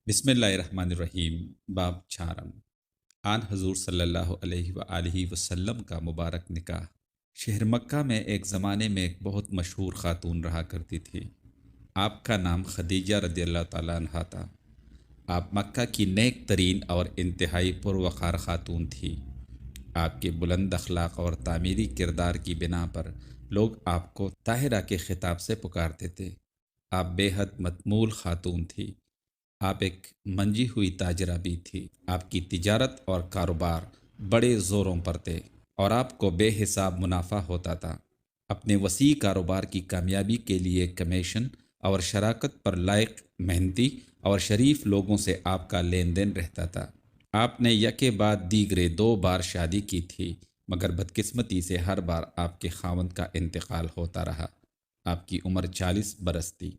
بسم اللہ الرحمن الرحیم۔ باب چارم، آن حضور صلی اللہ علیہ وآلہ وسلم کا مبارک نکاح۔ شہر مکہ میں ایک زمانے میں ایک بہت مشہور خاتون رہا کرتی تھی۔ آپ کا نام خدیجہ رضی اللہ تعالیٰ عنہا تھا۔ آپ مکہ کی نیک ترین اور انتہائی پروقار خاتون تھی۔ آپ کے بلند اخلاق اور تعمیری کردار کی بنا پر لوگ آپ کو طاہرہ کے خطاب سے پکارتے تھے۔ آپ بے حد مطمول خاتون تھی۔ آپ ایک منجی ہوئی تاجرہ بھی تھی۔ آپ کی تجارت اور کاروبار بڑے زوروں پر تھے اور آپ کو بے حساب منافع ہوتا تھا۔ اپنے وسیع کاروبار کی کامیابی کے لیے کمیشن اور شراکت پر لائق محنتی اور شریف لوگوں سے آپ کا لین دین رہتا تھا۔ آپ نے یکے بعد دیگرے 2 بار شادی کی تھی، مگر بدقسمتی سے ہر بار آپ کے خاوند کا انتقال ہوتا رہا۔ آپ کی عمر 40 برس تھی۔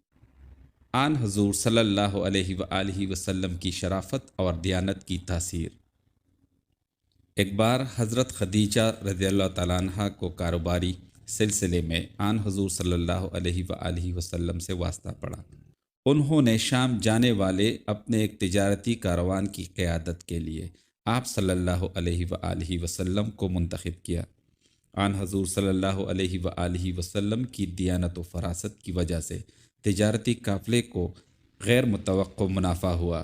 آن حضور صلی اللہ علیہ وآلہ وسلم کی شرافت اور دیانت کی تاثیر۔ ایک بار حضرت خدیجہ رضی اللہ تعالیٰ عنہ کو کاروباری سلسلے میں آن حضور صلی اللہ علیہ وآلہ وسلم سے واسطہ پڑا۔ انہوں نے شام جانے والے اپنے ایک تجارتی کاروان کی قیادت کے لیے آپ صلی اللہ علیہ وآلہ وسلم کو منتخب کیا۔ آن حضور صلی اللہ علیہ وآلہ وسلم کی دیانت و فراست کی وجہ سے تجارتی قافلے کو غیر متوقع منافع ہوا۔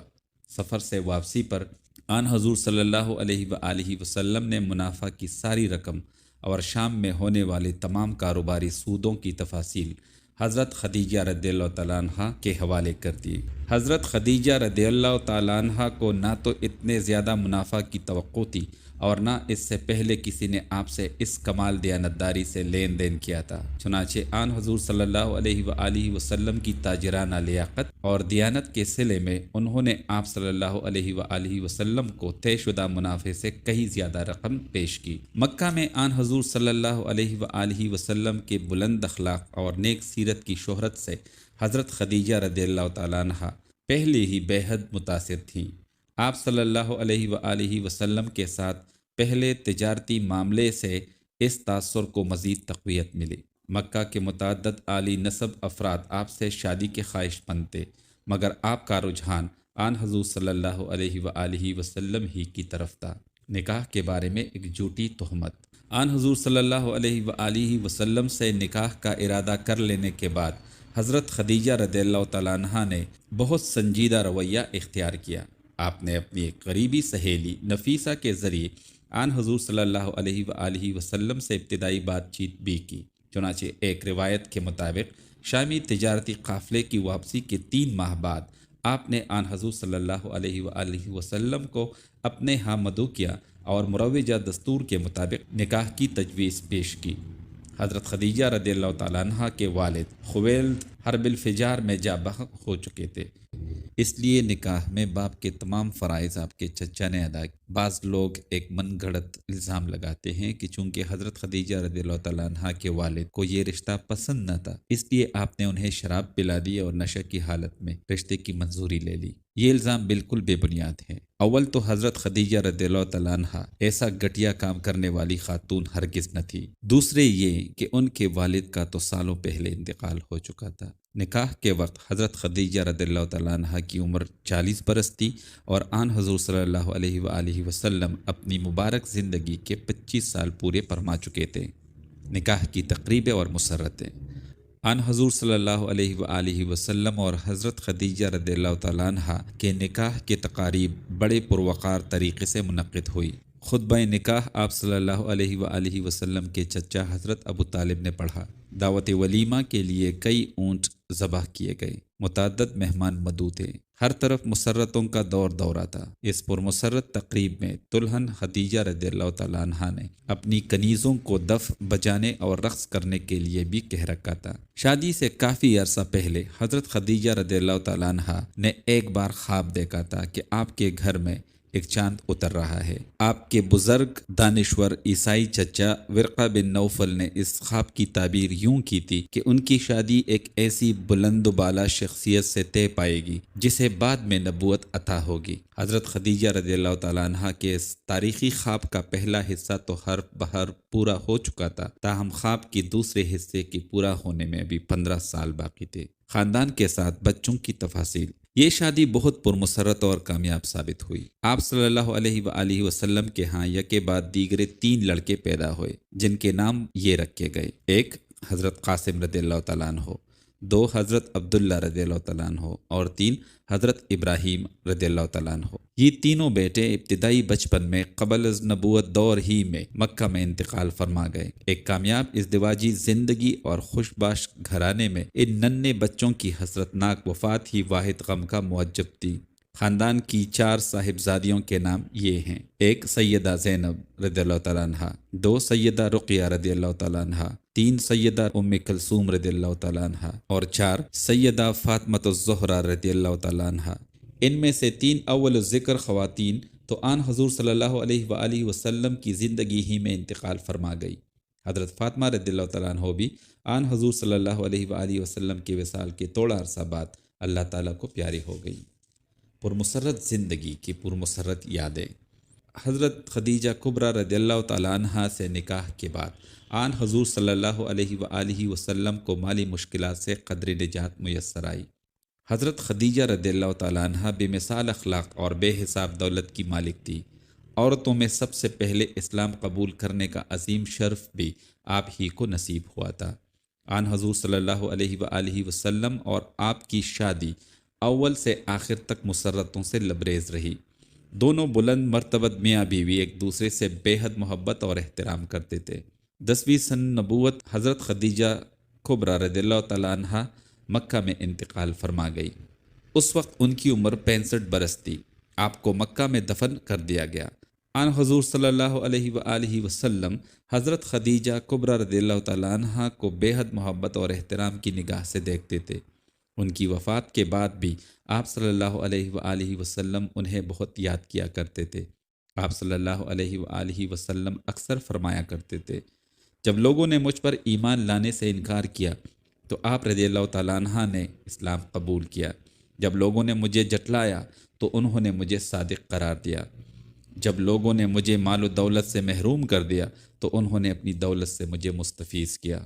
سفر سے واپسی پر آن حضور صلی اللہ علیہ وآلہ وسلم نے منافع کی ساری رقم اور شام میں ہونے والے تمام کاروباری سودوں کی تفاصیل حضرت خدیجہ رضی اللہ تعالیٰ عنہ کے حوالے کر دی۔ حضرت خدیجہ رضی اللہ تعالیٰ عنہ کو نہ تو اتنے زیادہ منافع کی توقع تھی اور نہ اس سے پہلے کسی نے آپ سے اس کمال دیانتداری سے لین دین کیا تھا۔ چنانچہ آن حضور صلی اللہ علیہ وآلہ وسلم کی تاجرانہ لیاقت اور دیانت کے صلے میں انہوں نے آپ صلی اللہ علیہ وآلہ وسلم کو طے شدہ منافع سے کہیں زیادہ رقم پیش کی۔ مکہ میں آن حضور صلی اللہ علیہ وآلہ وسلم کے بلند اخلاق اور نیک سیرت کی شہرت سے حضرت خدیجہ رضی اللہ تعالیٰ عنہ پہلے ہی بے حد متاثر تھیں۔ آپ صلی اللہ علیہ وآلہ وسلم کے ساتھ پہلے تجارتی معاملے سے اس تاثر کو مزید تقویت ملی۔ مکہ کے متعدد عالی نسب افراد آپ سے شادی کے خواہش مند تھے، مگر آپ کا رجحان آن حضور صلی اللہ علیہ وآلہ وسلم ہی کی طرف تھا۔ نکاح کے بارے میں ایک جھوٹی تہمت۔ آن حضور صلی اللہ علیہ وآلہ وسلم سے نکاح کا ارادہ کر لینے کے بعد حضرت خدیجہ رضی اللہ تعالیٰ عنہ نے بہت سنجیدہ رویہ اختیار کیا۔ آپ نے اپنی ایک قریبی سہیلی نفیسہ کے ذریعے آن حضور صلی اللہ علیہ وآلہ وسلم سے ابتدائی بات چیت بھی کی۔ چنانچہ ایک روایت کے مطابق شامی تجارتی قافلے کی واپسی کے 3 ماہ بعد آپ نے آن حضور صلی اللہ علیہ وآلہ وسلم کو اپنے ہاں مدعو کیا اور مروجہ دستور کے مطابق نکاح کی تجویز پیش کی۔ حضرت خدیجہ رضی اللہ تعالیٰ عنہ کے والد خویلد حرب الفجار میں جاں بحق ہو چکے تھے، اس لیے نکاح میں باپ کے تمام فرائض آپ کے چچا نے ادا کیے۔ بعض لوگ ایک من گھڑت الزام لگاتے ہیں کہ چونکہ حضرت خدیجہ رضی اللہ تعالیٰ عنہ کے والد کو یہ رشتہ پسند نہ تھا، اس لیے آپ نے انہیں شراب پلا دی اور نشے کی حالت میں رشتے کی منظوری لے لی۔ یہ الزام بالکل بے بنیاد ہے۔ اول تو حضرت خدیجہ رضی اللہ تعالیٰ عنہ ایسا گھٹیا کام کرنے والی خاتون ہرگز نہ تھی۔ دوسرے یہ کہ ان کے والد کا تو سالوں پہلے انتقال ہو چکا تھا۔ نکاح کے وقت حضرت خدیجہ رضی اللہ تعالیٰ عنہ کی عمر 40 برس تھی اور آن حضور صلی اللہ علیہ وآلہ وسلم اپنی مبارک زندگی کے 25 سال پورے فرما چکے تھے۔ نکاح کی تقریبیں اور مسرتیں۔ آن حضور صلی اللہ علیہ وآلہ وسلم اور حضرت خدیجہ رضی اللہ تعالیٰ عنہ کے نکاح کے تقاریب بڑے پروقار طریقے سے منعقد ہوئی۔ خطبہ نکاح آپ صلی اللہ علیہ وآلہ وسلم کے چچا حضرت ابو طالب نے پڑھا۔ دعوت ولیمہ کے لیے کئی اونٹ ذبح کیے گئے۔ متعدد مہمان مدعو تھے۔ ہر طرف مسرتوں کا دور دورہ تھا۔ اس پرمسرت تقریب میں دلہن خدیجہ رضی اللہ تعالیٰ عنہ نے اپنی کنیزوں کو دف بجانے اور رقص کرنے کے لیے بھی کہہ رکھا تھا۔ شادی سے کافی عرصہ پہلے حضرت خدیجہ رضی اللہ تعالیٰ عنہ نے ایک بار خواب دیکھا تھا کہ آپ کے گھر میں ایک چاند اتر رہا ہے۔ آپ کے بزرگ دانشور عیسائی چچا ورقہ بن نوفل نے اس خواب کی تعبیر یوں کی تھی کہ ان کی شادی ایک ایسی بلند و بالا شخصیت سے طے پائے گی جسے بعد میں نبوت عطا ہوگی۔ حضرت خدیجہ رضی اللہ تعالیٰ عنہ کے اس تاریخی خواب کا پہلا حصہ تو حرف بحر پورا ہو چکا تھا، تاہم خواب کی دوسرے حصے کے پورا ہونے میں ابھی 15 سال باقی تھے۔ خاندان کے ساتھ بچوں کی تفاصیل۔ یہ شادی بہت پرمسرت اور کامیاب ثابت ہوئی۔ آپ صلی اللہ علیہ وآلہ وسلم کے ہاں یکے بعد دیگرے 3 لڑکے پیدا ہوئے جن کے نام یہ رکھے گئے: ایک حضرت قاسم رضی اللہ تعالیٰ عنہ، 2 حضرت عبداللہ رضی اللہ تعالیٰ عنہ، اور 3 حضرت ابراہیم رضی اللہ تعالیٰ عنہ۔ یہ تینوں بیٹے ابتدائی بچپن میں قبل از نبوت دور ہی میں مکہ میں انتقال فرما گئے۔ ایک کامیاب ازدواجی زندگی اور خوش باش گھرانے میں ان ننھے بچوں کی حسرتناک وفات ہی واحد غم کا موجب تھی۔ خاندان کی 4 صاحبزادیوں کے نام یہ ہیں: ایک سیدہ زینب رضی اللہ تعالیٰ عنہ، 2 سیدہ رقیہ رضی اللہ تعالیٰ عنہ، 3 سیدہ ام کلثوم رضی اللہ تعالیٰ عنہ، اور 4 سیدہ فاطمۃ الزہرا رضی اللہ تعالیٰ عنہ۔ ان میں سے 3 اول ذکر خواتین تو آن حضور صلی اللہ علیہ وآلہ وسلم کی زندگی ہی میں انتقال فرما گئی۔ حضرت فاطمہ رضی اللہ تعالیٰ عنہ بھی آن حضور صلی اللہ علیہ وآلہ وسلم کے وصال کے تھوڑا عرصہ بعد اللہ تعالیٰ کو پیاری ہو گئی۔ پرمسرت زندگی کی پرمسرت یادیں۔ حضرت خدیجہ کبریٰ رضی اللہ تعالیٰ عنہ سے نکاح کے بعد آن حضور صلی اللہ علیہ وآلہ وسلم کو مالی مشکلات سے قدر نجات میسر آئی۔ حضرت خدیجہ رضی اللہ تعالیٰ عنہ بے مثال اخلاق اور بے حساب دولت کی مالک تھی۔ عورتوں میں سب سے پہلے اسلام قبول کرنے کا عظیم شرف بھی آپ ہی کو نصیب ہوا تھا۔ آن حضور صلی اللہ علیہ وآلہ وسلم اور آپ کی شادی اول سے آخر تک مسرتوں سے لبریز رہی۔ دونوں بلند مرتبت میاں بیوی ایک دوسرے سے بے حد محبت اور احترام کرتے تھے۔ 10ویں سن نبوت حضرت خدیجہ کبریٰ رضی اللہ تعالیٰ عنہ مکہ میں انتقال فرما گئی۔ اس وقت ان کی عمر 65 برس تھی۔ آپ کو مکہ میں دفن کر دیا گیا۔ آن حضور صلی اللہ علیہ وآلہ وسلم حضرت خدیجہ کبریٰ رضی اللہ تعالیٰ عنہ کو بے حد محبت اور احترام کی نگاہ سے دیکھتے تھے۔ ان کی وفات کے بعد بھی آپ صلی اللہ علیہ وآلہ وسلم انہیں بہت یاد کیا کرتے تھے۔ آپ صلی اللہ علیہ وآلہ وسلم اکثر فرمایا کرتے تھے: جب لوگوں نے مجھ پر ایمان لانے سے انکار کیا تو آپ رضی اللہ تعالیٰ عنہ نے اسلام قبول کیا۔ جب لوگوں نے مجھے جھٹلایا تو انہوں نے مجھے صادق قرار دیا۔ جب لوگوں نے مجھے مال و دولت سے محروم کر دیا تو انہوں نے اپنی دولت سے مجھے مستفیض کیا۔